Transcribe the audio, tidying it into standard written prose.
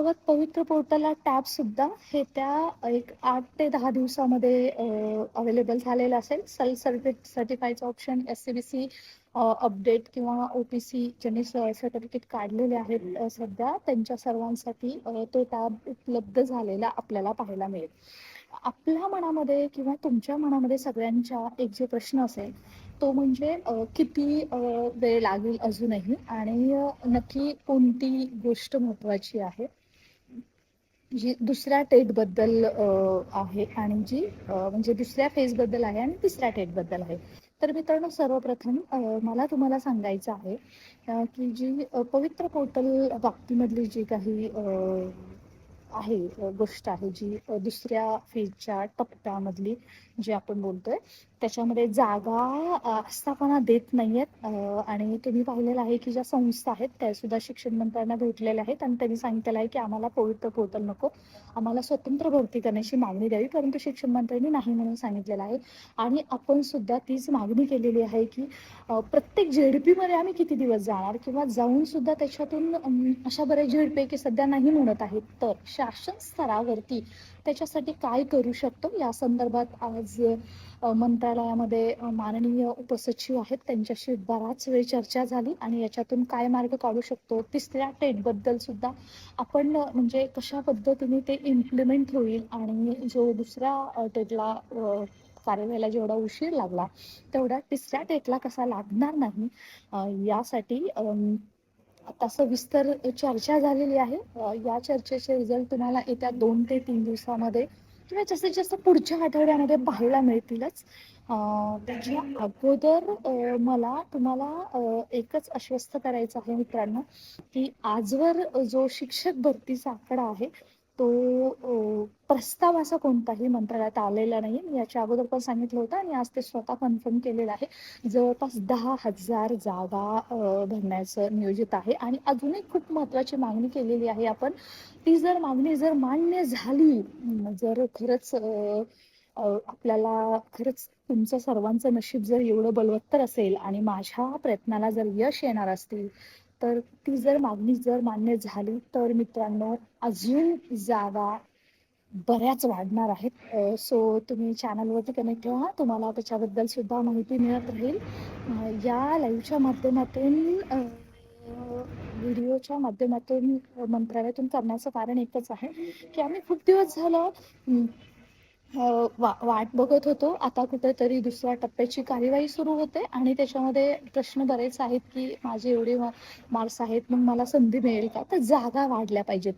सर्वात पवित्र पोर्टलला टॅब सुद्धा हे त्या एक 8 ते 10 दिवसामध्ये अवेलेबल झालेलं असेल. सर्टिफाईडचं ऑप्शन एस-सी-बी-सी अपडेट किंवा ओ-पी-सी ज्यांनी सर्टिफिकेट काढलेले आहेत सध्या त्यांच्या सर्वांसाठी तो टॅब उपलब्ध झालेला आपल्याला पाहायला मिळेल. आपल्या मनामध्ये किंवा तुमच्या मनामध्ये सगळ्यांच्या एक जो प्रश्न असेल तो म्हणजे किती वेळ लागेल अजूनही आणि नक्की कोणती गोष्ट महत्त्वाची आहे जी दुसऱ्या टेटबद्दल आहे आणि जी म्हणजे दुसऱ्या फेजबद्दल आहे आणि तिसऱ्या टेटबद्दल आहे. तर मित्रांनो सर्वप्रथम मला तुम्हाला सांगायचं आहे की जी पवित्र पोर्टल बाबतीमधली जी काही आहे गोष्ट आहे जी दुसऱ्या फेजच्या टप्प्यामधली जी आपण बोलतोय त्याच्यामध्ये जागा आस्थापना देत नाहीयेत आणि तुम्ही पाहिलेलं आहे की ज्या संस्था आहेत त्या सुद्धा शिक्षण मंत्र्यांना भेटलेल्या आहेत आणि त्यांनी सांगितलेलं आहे की आम्हाला पवित्र पोर्टल नको, आम्हाला स्वतंत्र भरती करण्याची मागणी द्यावी, परंतु शिक्षण मंत्र्यांनी नाही म्हणून सांगितलेलं आहे. आणि आपण सुद्धा तीच मागणी केलेली आहे की प्रत्येक झेडपी मध्ये आम्ही किती दिवस जाणार किंवा जाऊन सुद्धा त्याच्यातून अशा बऱ्याच झेडपी की सध्या नाही म्हणत आहेत. तर शासन स्तरावरती त्याच्यासाठी काय करू शकतो या संदर्भात आज मंत्रालयामध्ये माननीय उपसचिव आहेत त्यांच्याशी बराच वेळ चर्चा झाली आणि याच्यातून काय मार्ग काढू शकतो. तिसऱ्या टेटबद्दल सुद्धा आपण म्हणजे कशा पद्धतीने ते इम्प्लिमेंट होईल आणि जो दुसऱ्या टेटला कार्यवाहीला जेवढा उशीर लागला तेवढा तिसऱ्या टेटला कसा लागणार नाही यासाठी आता सविस्तर चर्चा झालेली आहे. या चर्चेचे रिझल्ट तुम्हाला येत्या 2 ते 3 दिवसामध्ये किंवा जास्तीत जास्त पुढच्या आठवड्यामध्ये पाहायला मिळतीलच. त्याच्या अगोदर मला तुम्हाला एकच आश्वस्त करायचं आहे मित्रांनो की आजवर जो शिक्षक भरतीचा आकडा आहे तो प्रस्ताव असा कोणताही मंत्रालयात आलेला नाही. याच्या अगोदर पण सांगितलं होतं आणि आज ते स्वतः कन्फर्म केलेलं आहे. जवळपास 10,000 जागा भरण्याचं नियोजित आहे आणि अजून एक खूप महत्त्वाची मागणी केलेली आहे आपण. ती जर मागणी जर मान्य झाली, जर खरंच आपल्याला खरंच तुमचं सर्वांचं नशीब जर एवढं बलवत्तर असेल आणि माझ्या प्रयत्नाला जर यश येणार असतील तर ती जर मागणी जर मान्य झाली तर मित्रांनो अजून जागा बऱ्याच वाढणार आहेत. सो तुम्ही चॅनलवरती कनेक्ट व्हा, तुम्हाला त्याच्याबद्दल सुद्धा माहिती मिळत राहील. या लाईव्हच्या माध्यमातून व्हिडिओच्या माध्यमातून मंत्रालयातून करण्याचं कारण एकच आहे की आम्ही खूप दिवस झालं वाट बघत होतो. आता कुठेतरी दुसऱ्या टप्प्याची कार्यवाही सुरू होते आणि त्याच्यामध्ये प्रश्न बरेच आहेत की माझे एवढे मार्क्स आहेत मग मला संधी मिळेल का, तर जागा वाढल्या पाहिजेत.